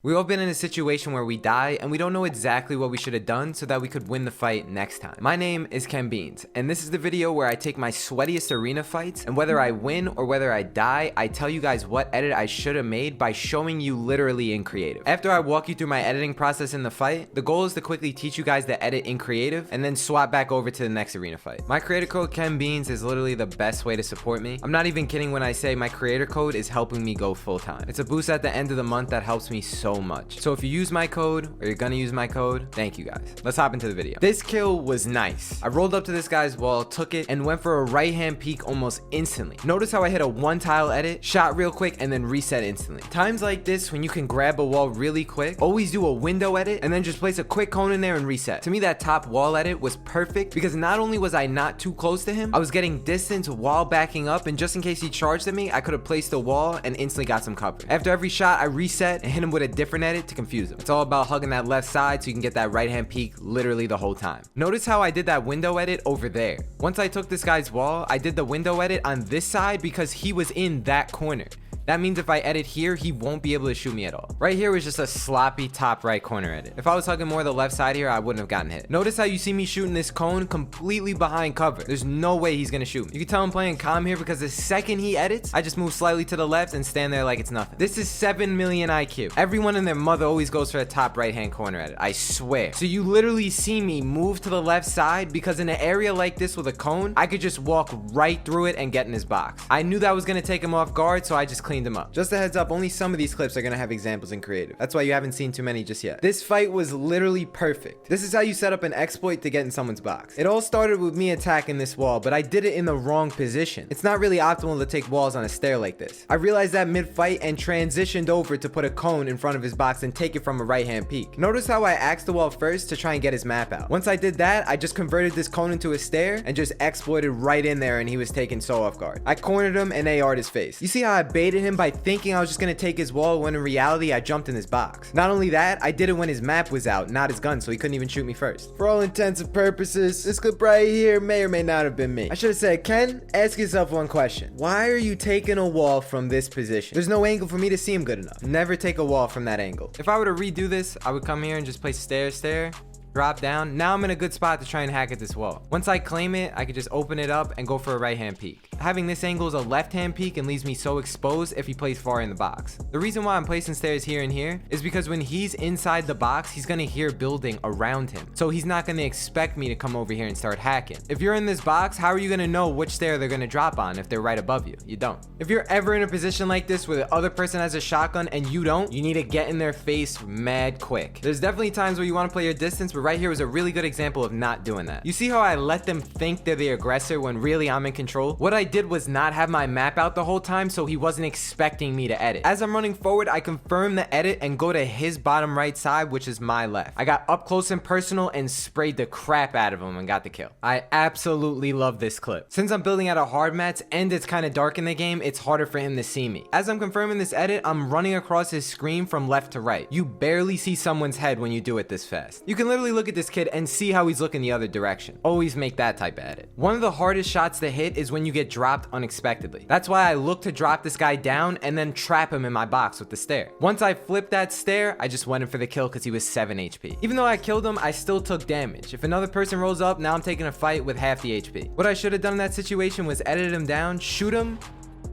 We've all been in a situation where we die and we don't know exactly what we should have done so that we could win the fight next time. My name is KenBeans, and this is the video where I take my sweatiest arena fights, and whether I win or whether I die, I tell you guys what edit I should have made by showing you literally in creative. After I walk you through my editing process in the fight, the goal is to quickly teach you guys the edit in creative and then swap back over to the next arena fight. My creator code KenBeans is literally the best way to support me. I'm not even kidding when I say my creator code is helping me go full time. It's a boost at the end of the month that helps me so much. So if you use my code or you're gonna use my code, thank you guys. Let's hop into the video. This kill was nice. I rolled up to this guy's wall, took it, and went for a right hand peek almost instantly. Notice how I hit a one tile edit, shot real quick, and then reset instantly. Times like this when you can grab a wall really quick, always do a window edit and then just place a quick cone in there and reset. To me, that top wall edit was perfect because not only was I not too close to him, I was getting distance while backing up, and just in case he charged at me, I could have placed a wall and instantly got some cover. After every shot, I reset and hit him with a different edit to confuse him. It's all about hugging that left side so you can get that right hand peek literally the whole time. Notice how I did that window edit over there. Once I took this guy's wall, I did the window edit on this side because he was in that corner. That means if I edit here, he won't be able to shoot me at all. Right here was just a sloppy top right corner edit. If I was hugging more the left side here, I wouldn't have gotten hit. Notice how you see me shooting this cone completely behind cover. There's no way he's gonna shoot me. You can tell I'm playing calm here because the second he edits, I just move slightly to the left and stand there like it's nothing. This is 7 million IQ. Everyone and their mother always goes for a top right hand corner edit, I swear. So you literally see me move to the left side because in an area like this with a cone, I could just walk right through it and get in his box. I knew that was gonna take him off guard, so I just cleaned him up. Just a heads up, only some of these clips are gonna have examples in creative. That's why you haven't seen too many just yet. This fight was literally perfect. This is how you set up an exploit to get in someone's box. It all started with me attacking this wall, but I did it in the wrong position. It's not really optimal to take walls on a stair like this. I realized that mid-fight and transitioned over to put a cone in front of his box and take it from a right-hand peek. Notice how I axed the wall first to try and get his map out. Once I did that, I just converted this cone into a stair and just exploited right in there, and he was taken so off guard. I cornered him and AR'd his face. You see how I baited him by thinking I was just gonna take his wall when in reality I jumped in his box. Not only that, I did it when his map was out, not his gun, so he couldn't even shoot me first. For all intents and purposes, this clip right here may or may not have been me. I should have said, Ken, ask yourself one question. Why are you taking a wall from this position? There's no angle for me to see him good enough. Never take a wall from that angle. If I were to redo this, I would come here and just place stair, drop down. Now I'm in a good spot to try and hack at this wall. Once I claim it, I could just open it up and go for a right hand peek. Having this angle is a left hand peek and leaves me so exposed if he plays far in the box. The reason why I'm placing stairs here and here is because when he's inside the box, he's gonna hear building around him. So he's not gonna expect me to come over here and start hacking. If you're in this box, how are you gonna know which stair they're gonna drop on if they're right above you? You don't. If you're ever in a position like this where the other person has a shotgun and you don't, you need to get in their face mad quick. There's definitely times where you wanna play your distance, but right here was a really good example of not doing that. You see how I let them think they're the aggressor when really I'm in control? What I did was not have my map out the whole time, so he wasn't expecting me to edit. As I'm running forward, I confirm the edit and go to his bottom right side, which is my left. I got up close and personal and sprayed the crap out of him and got the kill. I absolutely love this clip. Since I'm building out a hard mats and it's kind of dark in the game, it's harder for him to see me. As I'm confirming this edit, I'm running across his screen from left to right. You barely see someone's head when you do it this fast. You can literally look at this kid and see how he's looking the other direction. Always make that type of edit. One of the hardest shots to hit is when you get dropped unexpectedly. That's why I look to drop this guy down and then trap him in my box with the stair. Once I flipped that stair, I just went in for the kill because he was 7 HP. Even though I killed him, I still took damage. If another person rolls up, now I'm taking a fight with half the HP. What I should have done in that situation was edit him down, shoot him,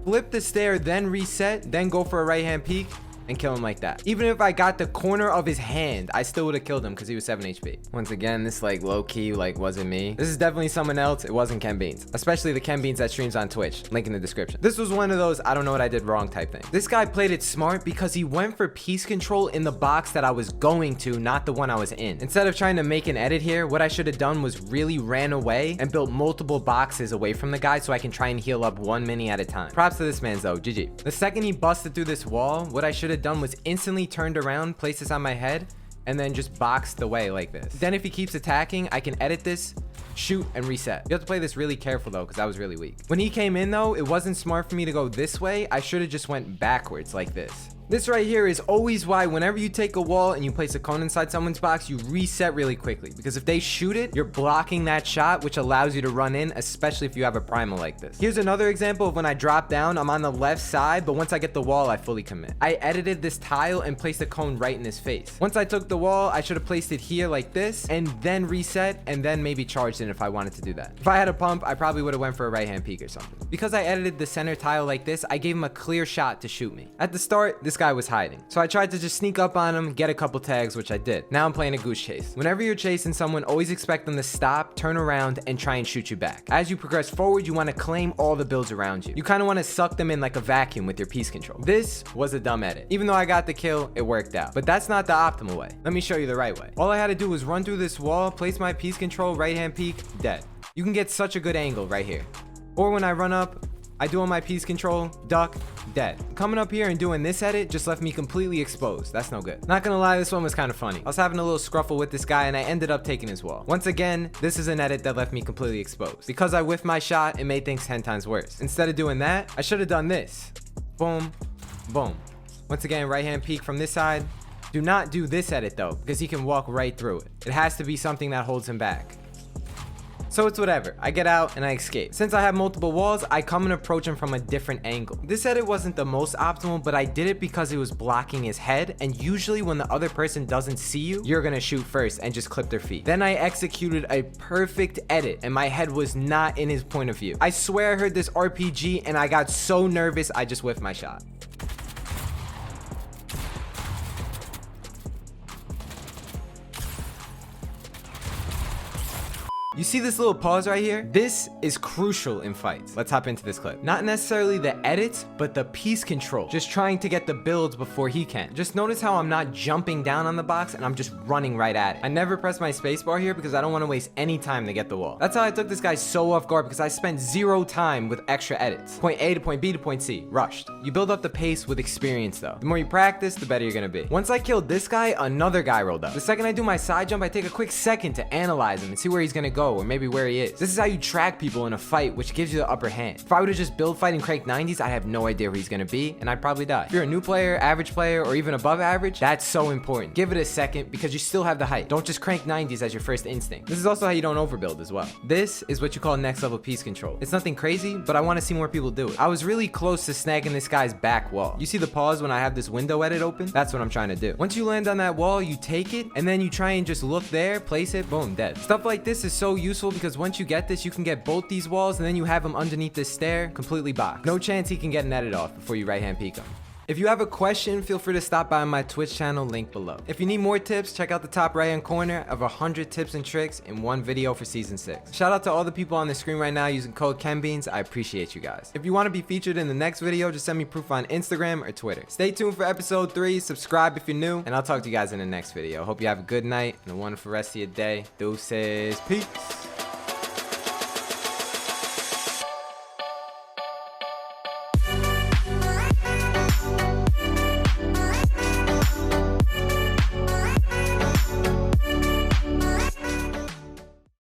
flip the stair, then reset, then go for a right hand peek and kill him like that. Even if I got the corner of his hand, I still would have killed him because he was 7 HP. Once again, this like low-key like wasn't me. This is definitely someone else. It wasn't KenBeans, especially the KenBeans that streams on Twitch. Link in the description. This was one of those I don't know what I did wrong type thing. This guy played it smart because he went for piece control in the box that I was going to, not the one I was in. Instead of trying to make an edit here, what I should have done was really ran away and built multiple boxes away from the guy so I can try and heal up 1 mini at a time. Props to this man though, GG. The second he busted through this wall, what I should have done was instantly turned around, placed this on my head, and then just boxed away like this. Then if he keeps attacking, I can edit this, shoot, and reset. You have to play this really careful though, because I was really weak. When he came in though, it wasn't smart for me to go this way. I should have just went backwards like this. This right here is always why whenever you take a wall and you place a cone inside someone's box, you reset really quickly, because if they shoot it, you're blocking that shot, which allows you to run in, especially if you have a primal like this. Here's another example of when I drop down, I'm on the left side, but once I get the wall, I fully commit. I edited this tile and placed a cone right in his face. Once I took the wall, I should have placed it here like this, and then reset, and then maybe charged in if I wanted to do that. If I had a pump, I probably would have went for a right hand peek or something. Because I edited the center tile like this, I gave him a clear shot to shoot me. At the start, this guy was hiding, so I tried to just sneak up on him, get a couple tags, which I did. Now I'm playing a goose chase. Whenever you're chasing someone, always expect them to stop, turn around, and try and shoot you back. As you progress forward, you want to claim all the builds around you. You kind of want to suck them in like a vacuum with your piece control. This was a dumb edit. Even though I got the kill, it worked out. But that's not the optimal way. Let me show you the right way. All I had to do was run through this wall, place my piece control, right hand peek, dead. You can get such a good angle right here. Or when I run up, I do on my piece control, duck, dead. Coming up here and doing this edit just left me completely exposed. That's no good. Not gonna lie, this one was kind of funny. I was having a little scruffle with this guy and I ended up taking his wall. Once again, this is an edit that left me completely exposed. Because I whiffed my shot, it made things 10 times worse. Instead of doing that, I should have done this. Boom, boom. Once again, right hand peek from this side. Do not do this edit though, because he can walk right through it. It has to be something that holds him back. So it's whatever. I get out and I escape. Since I have multiple walls, I come and approach him from a different angle. This edit wasn't the most optimal, but I did it because it was blocking his head, and usually when the other person doesn't see you, you're gonna shoot first and just clip their feet. Then I executed a perfect edit and my head was not in his point of view. I swear I heard this RPG and I got so nervous I just whiffed my shot. You see this little pause right here? This is crucial in fights. Let's hop into this clip. Not necessarily the edits, but the piece control. Just trying to get the builds before he can. Just notice how I'm not jumping down on the box and I'm just running right at it. I never press my spacebar here because I don't want to waste any time to get the wall. That's how I took this guy so off guard, because I spent 0 time with extra edits. Point A to point B to point C, rushed. You build up the pace with experience though. The more you practice, the better you're gonna be. Once I killed this guy, another guy rolled up. The second I do my side jump, I take a quick second to analyze him and see where he's gonna go, or maybe where he is. This is how you track people in a fight, which gives you the upper hand. If I would have just build fight and crank 90s, I have no idea where he's gonna be, and I'd probably die. If you're a new player, average player, or even above average, that's so important. Give it a second because you still have the height. Don't just crank 90s as your first instinct. This is also how you don't overbuild as well. This is what you call next level piece control. It's nothing crazy, but I want to see more people do it. I was really close to snagging this guy's back wall. You see the pause when I have this window edit open? That's what I'm trying to do. Once you land on that wall, you take it, and then you try and just look there, place it, boom, dead. Stuff like this is so useful because once you get this, you can get both these walls, and then you have him underneath this stair, completely boxed. No chance he can get an edit off before you right hand peek him. If you have a question, feel free to stop by my Twitch channel, link below. If you need more tips, check out the top right hand corner of 100 tips and tricks in one video for season 6. Shout out to all the people on the screen right now using code KenBeans. I appreciate you guys. If you want to be featured in the next video, just send me proof on Instagram or Twitter. Stay tuned for episode 3, subscribe if you're new, and I'll talk to you guys in the next video. Hope you have a good night and a wonderful rest of your day. Deuces, peace.